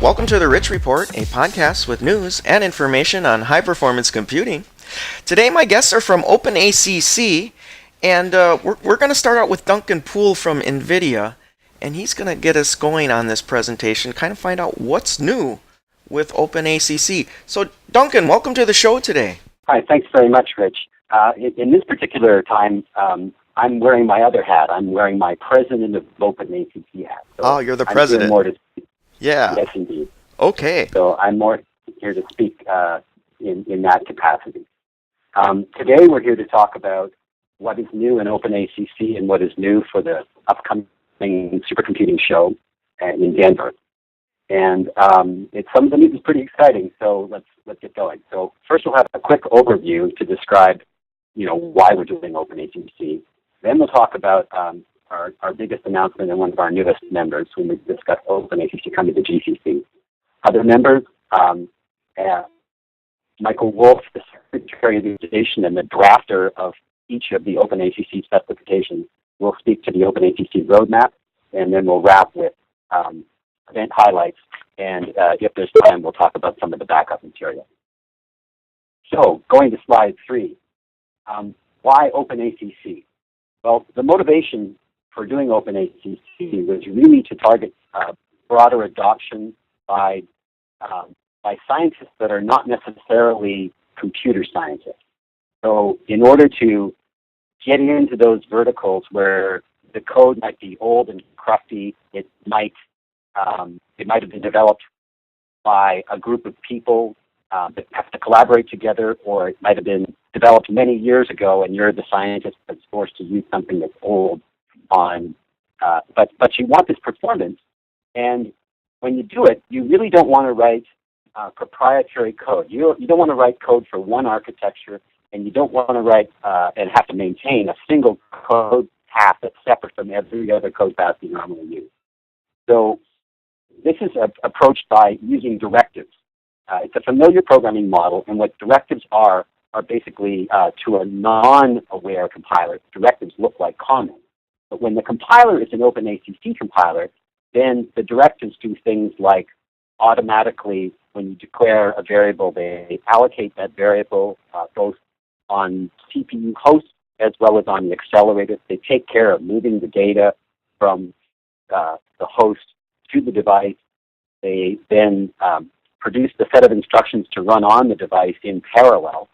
Welcome to the Rich Report, a podcast with news and information on high-performance computing. Today my guests are from OpenACC, and we're going to start out with Duncan Poole from NVIDIA, and he's going to get us going on this presentation, kind of find out what's new with OpenACC. So Duncan, welcome to the show today. Hi, thanks very much, Rich. In this particular time, I'm wearing my other hat. I'm wearing my President of OpenACC hat. So you're the president. I'm here more to speak. Yeah. Yes, indeed. Okay. So I'm more here to speak in that capacity. Today we're here to talk about what is new in OpenACC and what is new for the upcoming supercomputing show in Denver. And some of the news is pretty exciting, so let's get going. So first we'll have a quick overview to describe, why we're doing OpenACC. Then we'll talk about our biggest announcement and one of our newest members when we discuss OpenACC coming to GCC. Other members, Michael Wolfe, the Secretary of Education and the drafter of each of the OpenACC specifications, will speak to the OpenACC roadmap, and then we'll wrap with event highlights, and if there's time, we'll talk about some of the backup material. So, going to slide 3, why OpenACC? Well, the motivation for doing OpenACC was really to target broader adoption by scientists that are not necessarily computer scientists. So in order to get into those verticals where the code might be old and crufty, it might have been developed by a group of people that have to collaborate together, or it might have been developed many years ago and you're the scientist that's forced to use something that's old but you want this performance, and when you do it, you really don't want to write proprietary code. You don't want to write code for one architecture, and you don't want to write and have to maintain a single code path that's separate from every other code path you normally use. So this is approached by using directives. It's a familiar programming model, and what directives are basically, to a non-aware compiler, directives look like comments. But when the compiler is an OpenACC compiler, then the directives do things like automatically, when you declare a variable, they allocate that variable both on CPU hosts as well as on the accelerator. They take care of moving the data from the host to the device. They then produce the set of instructions to run on the device in parallel.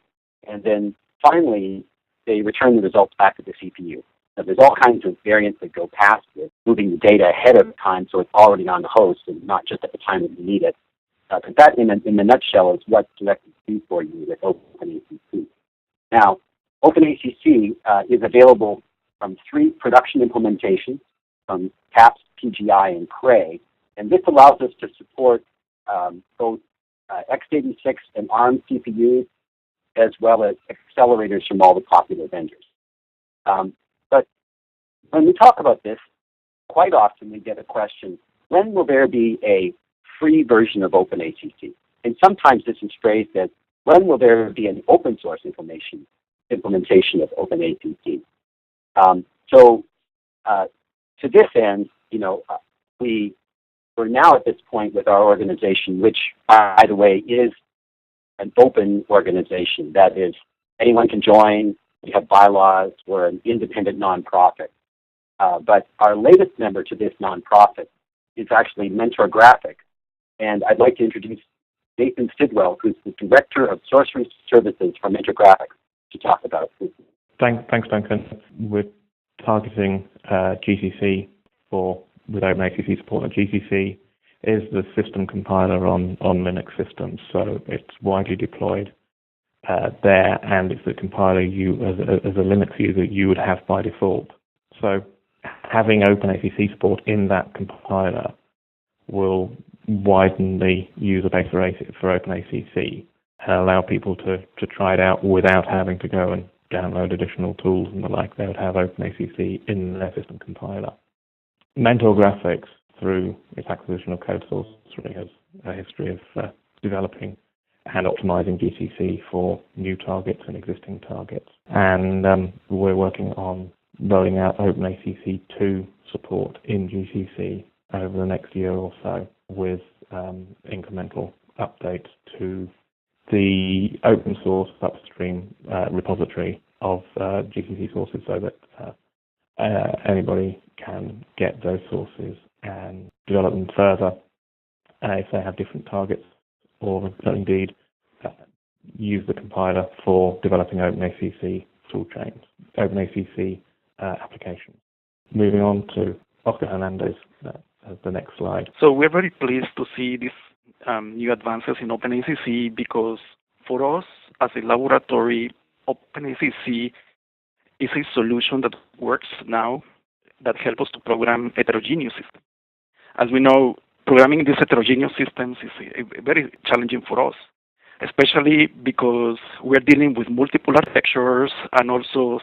And then finally, they return the results back to the CPU. Now, there's all kinds of variants that go past this, moving the data ahead of time so it's already on the host and not just at the time that you need it. But that, in the nutshell, is what directives do for you with OpenACC. Now, OpenACC is available from 3 production implementations, from TAPS, PGI, and Cray, and this allows us to support both x86 and ARM CPUs, as well as accelerators from all the popular vendors. But when we talk about this, quite often we get a question, when will there be a free version of OpenACC? And sometimes this is phrased as, when will there be an open source implementation of OpenACC? So to this end, we're now at this point with our organization, which, by the way, is an open organization. That is, anyone can join. We have bylaws. We're an independent nonprofit. But our latest member to this nonprofit is actually Mentor Graphic. And I'd like to introduce Nathan Sidwell, who's the Director of Source Services for Mentor Graphics, to talk about it. Thanks, Duncan. We're targeting GCC with OpenACC support. GCC is the system compiler on Linux systems, so it's widely deployed there, and it's the compiler you, as a Linux user, you would have by default. So having OpenACC support in that compiler will widen the user base for OpenACC and allow people to try it out without having to go and download additional tools and the like. They would have OpenACC in their system compiler. Mentor Graphics, through its acquisition of CodeSource, really has a history of developing and optimizing GCC for new targets and existing targets. And we're working on rolling out OpenACC 2 support in GCC over the next year or so, with incremental updates to the open source upstream repository of GCC sources so that anybody can get those sources and develop them further if they have different targets, or indeed use the compiler for developing OpenACC toolchains, OpenACC applications. Moving on to Oscar Hernandez as the next slide. So we're very pleased to see these new advances in OpenACC because for us as a laboratory, OpenACC is a solution that works now that helps us to program heterogeneous systems. As we know, programming these heterogeneous systems is very challenging for us, especially because we're dealing with multiple architectures and also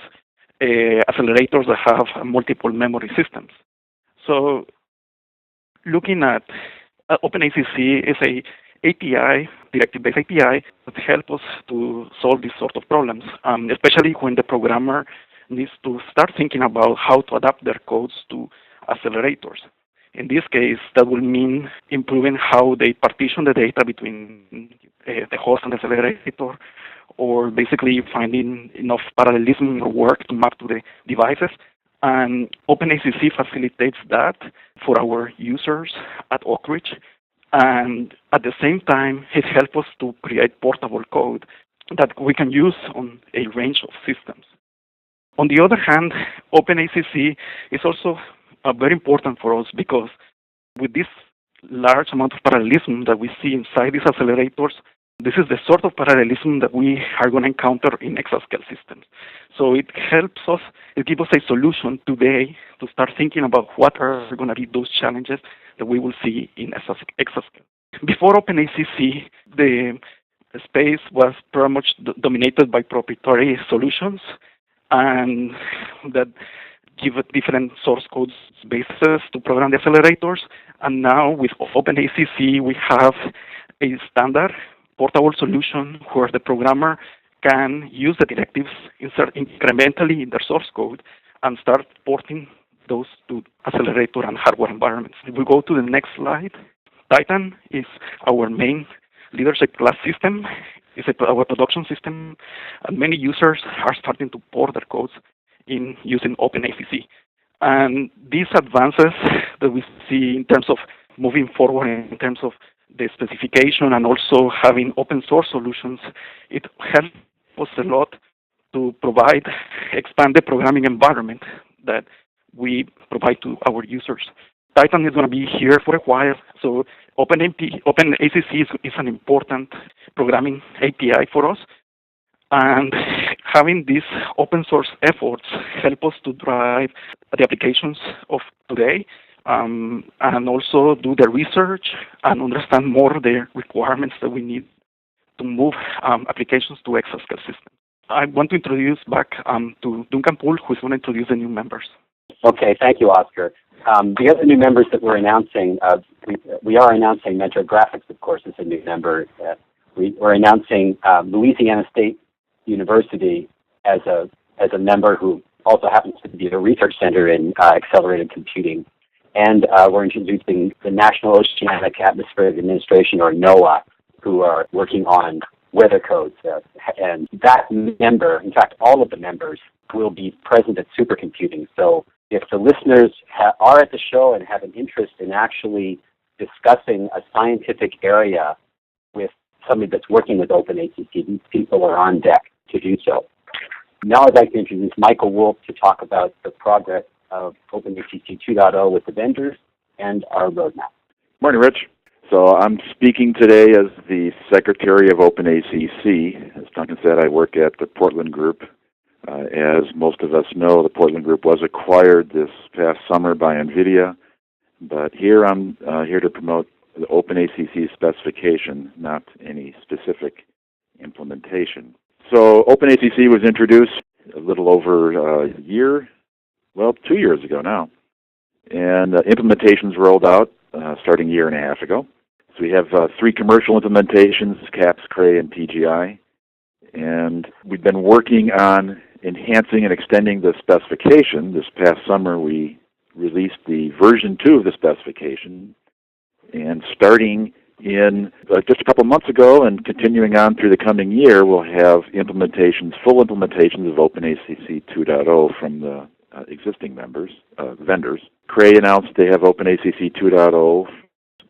accelerators that have multiple memory systems. So looking at OpenACC is a API, directive-based API, that helps us to solve these sort of problems, especially when the programmer needs to start thinking about how to adapt their codes to accelerators. In this case, that will mean improving how they partition the data between the host and the accelerator, or basically finding enough parallelism or work to map to the devices. And OpenACC facilitates that for our users at Oak Ridge. And at the same time, it helps us to create portable code that we can use on a range of systems. On the other hand, OpenACC is also very important for us because with this large amount of parallelism that we see inside these accelerators, this is the sort of parallelism that we are going to encounter in exascale systems. So it helps us, it gives us a solution today to start thinking about what are going to be those challenges that we will see in exascale. Before OpenACC, the space was pretty much dominated by proprietary solutions, and that give different source codes bases to program the accelerators. And now with OpenACC, we have a standard portable solution where the programmer can use the directives, insert incrementally in their source code, and start porting those to accelerator and hardware environments. If we go to the next slide, Titan is our main leadership class system. It's our production system, and many users are starting to port their codes in using OpenACC. And these advances that we see in terms of moving forward in terms of the specification and also having open source solutions, it helps us a lot to expand the programming environment that we provide to our users. Titan is going to be here for a while, so OpenACC is an important programming API for us. And having these open source efforts help us to drive the applications of today, and also do the research and understand more the requirements that we need to move applications to exascale systems. I want to introduce back to Duncan Poole, who is going to introduce the new members. Okay, thank you, Oscar. The other new members that we're announcing, we are announcing Metro Graphics, of course, is a new member. We're announcing Louisiana State University as a member who also happens to be a research center in accelerated computing. And we're introducing the National Oceanic and Atmospheric Administration, or NOAA, who are working on weather codes. And that member, in fact, all of the members, will be present at supercomputing. So if the listeners are at the show and have an interest in actually discussing a scientific area with somebody that's working with OpenACC, these people are on deck to do so. Now I'd like to introduce Michael Wolfe to talk about the progress of OpenACC 2.0 with the vendors and our roadmap. Morning, Rich. So I'm speaking today as the Secretary of OpenACC. As Duncan said, I work at the Portland Group. As most of us know, the Portland Group was acquired this past summer by NVIDIA, but here I'm here to promote the OpenACC specification, not any specific implementation. So OpenACC was introduced a little over a year, 2 years ago now, and implementations rolled out starting a year and a half ago. So we have 3 commercial implementations, CAPS, Cray, and TGI, and we've been working on enhancing and extending the specification. This past summer we released the version 2 of the specification, And starting in just a couple months ago and continuing on through the coming year, we'll have full implementations of OpenACC 2.0 from the existing vendors. Cray announced they have OpenACC 2.0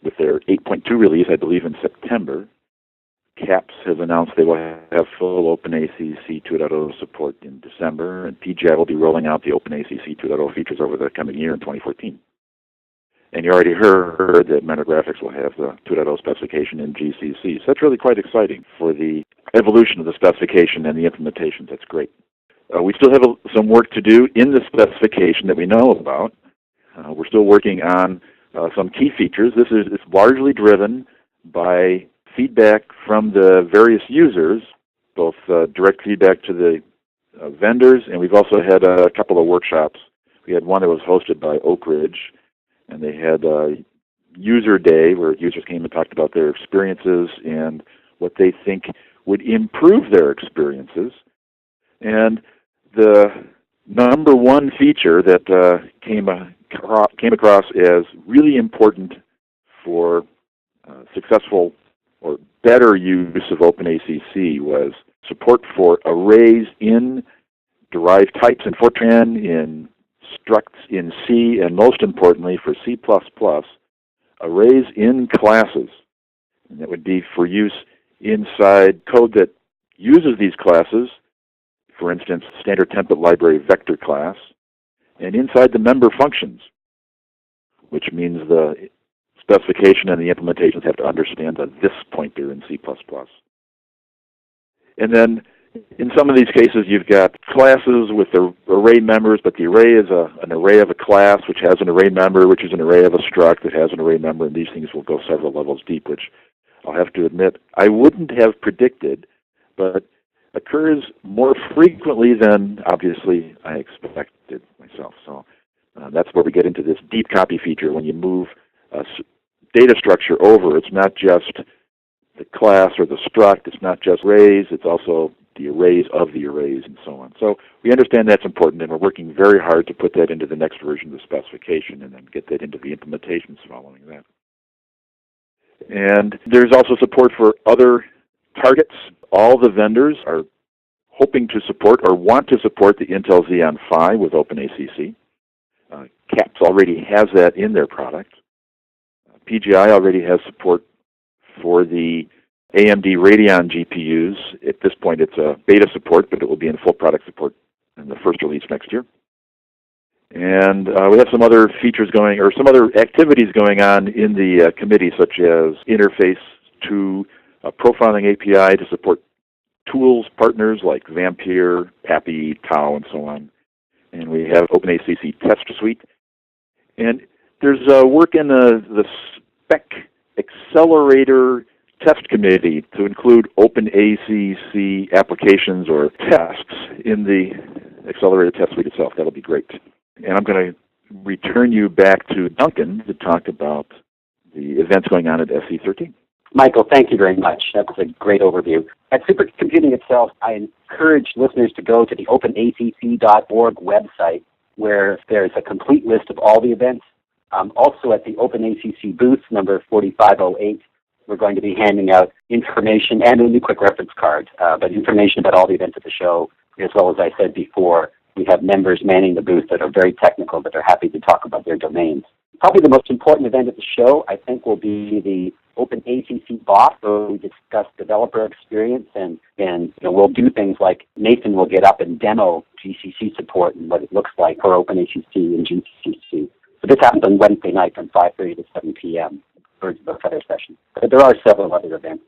with their 8.2 release, I believe, in September. CAPS has announced they will have full OpenACC 2.0 support in December, and PGI will be rolling out the OpenACC 2.0 features over the coming year in 2014. And you already heard that Mentor Graphics will have the 2.0 specification in GCC. So that's really quite exciting for the evolution of the specification and the implementation. That's great. We still have some work to do in the specification that we know about. We're still working on some key features. It's largely driven by feedback from the various users, both direct feedback to the vendors, and we've also had a couple of workshops. We had one that was hosted by Oak Ridge, and they had a user day where users came and talked about their experiences and what they think would improve their experiences. And the number one feature that came across as really important for successful or better use of OpenACC was support for arrays in derived types in Fortran, in structs in C, and most importantly for C++, arrays in classes. And that would be for use inside code that uses these classes, for instance, standard template library vector class, and inside the member functions, which means the specification and the implementations have to understand the this pointer in C++. And then in some of these cases, you've got classes with the array members, but the array is an array of a class, which has an array member, which is an array of a struct that has an array member, and these things will go several levels deep, which I'll have to admit I wouldn't have predicted, but occurs more frequently than, obviously, I expected myself. So that's where we get into this deep copy feature. When you move data structure over, it's not just the class or the struct, it's not just arrays, it's also the arrays of the arrays and so on. So we understand that's important, and we're working very hard to put that into the next version of the specification and then get that into the implementations following that. And there's also support for other targets. All the vendors are hoping to support or want to support the Intel Xeon Phi with OpenACC. CAPS already has that in their product. PGI already has support for the AMD Radeon GPUs. At this point, it's a beta support, but it will be in full product support in the first release next year. And we have some other features going, or some other activities going on in the committee, such as interface to a profiling API to support tools partners like Vampire, Pappy, Tau, and so on. And we have OpenACC Test Suite. And there's work in the spec accelerator test committee to include OpenACC applications or tests in the accelerator test suite itself. That'll be great. And I'm going to return you back to Duncan to talk about the events going on at SC13. Michael, thank you very much. That was a great overview. At Supercomputing itself, I encourage listeners to go to the openacc.org website, where there's a complete list of all the events. Also at the OpenACC booth, number 4508, we're going to be handing out information and a new quick reference card, but information about all the events at the show, as well as I said before, we have members manning the booth that are very technical, but are happy to talk about their domains. Probably the most important event at the show, I think, will be the OpenACC BOSS, where we discuss developer experience, and we'll do things like Nathan will get up and demo GCC support and what it looks like for OpenACC and GCC. So this happens on Wednesday night from 5:30 to 7 p.m. for the Feather session. But there are several other events.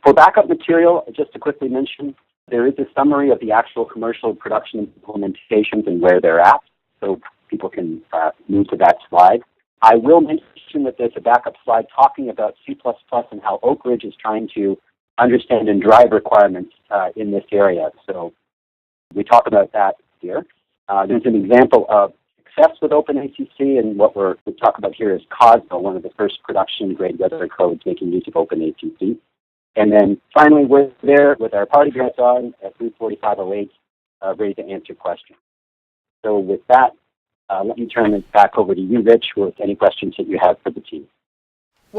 For backup material, just to quickly mention, there is a summary of the actual commercial production implementations and where they're at, so people can move to that slide. I will mention that there's a backup slide talking about C++ and how Oak Ridge is trying to understand and drive requirements in this area. So we talk about that here. There's an example of success with OpenACC, and what we talk about here is Cosmo, one of the first production-grade weather codes making use of OpenACC. And then finally, we're there with our party hats on at booth 4508, ready to answer questions. So with that, let me turn it back over to you, Rich, with any questions that you have for the team.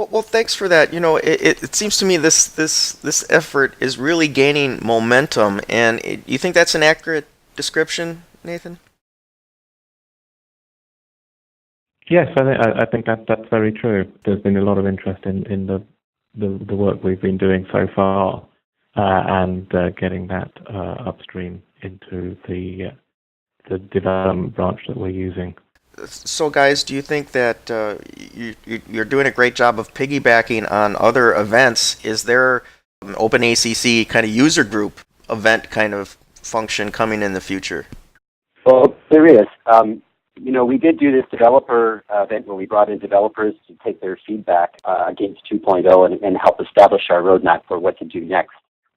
Well, thanks for that. You know, it seems to me this effort is really gaining momentum, and you think that's an accurate description, Nathan? Yes, I think that's very true. There's been a lot of interest in the work we've been doing so far, and getting that upstream into the development branch that we're using. So, guys, do you think that you're doing a great job of piggybacking on other events? Is there an OpenACC kind of user group event kind of function coming in the future? Well, there is. You know, we did do this developer event where we brought in developers to take their feedback against 2.0 and help establish our roadmap for what to do next.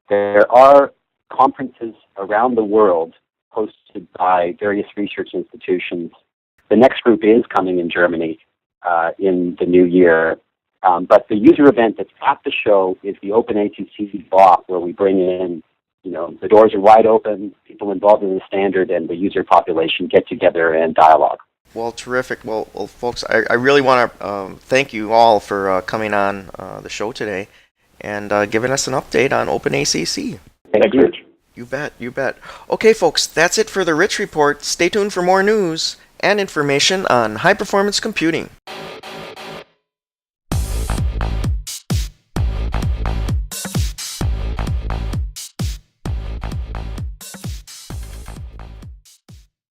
There are conferences around the world hosted by various research institutions. The next group is coming in Germany in the new year. But the user event that's at the show is the OpenACC block, where we bring in, you know, the doors are wide open, people involved in the standard and the user population get together and dialogue. Well, terrific. Well, folks, I really want to thank you all for coming on the show today and giving us an update on OpenACC. Thank you. Rich. You bet, you bet. Okay, folks, that's it for the Rich Report. Stay tuned for more news and information on high-performance computing.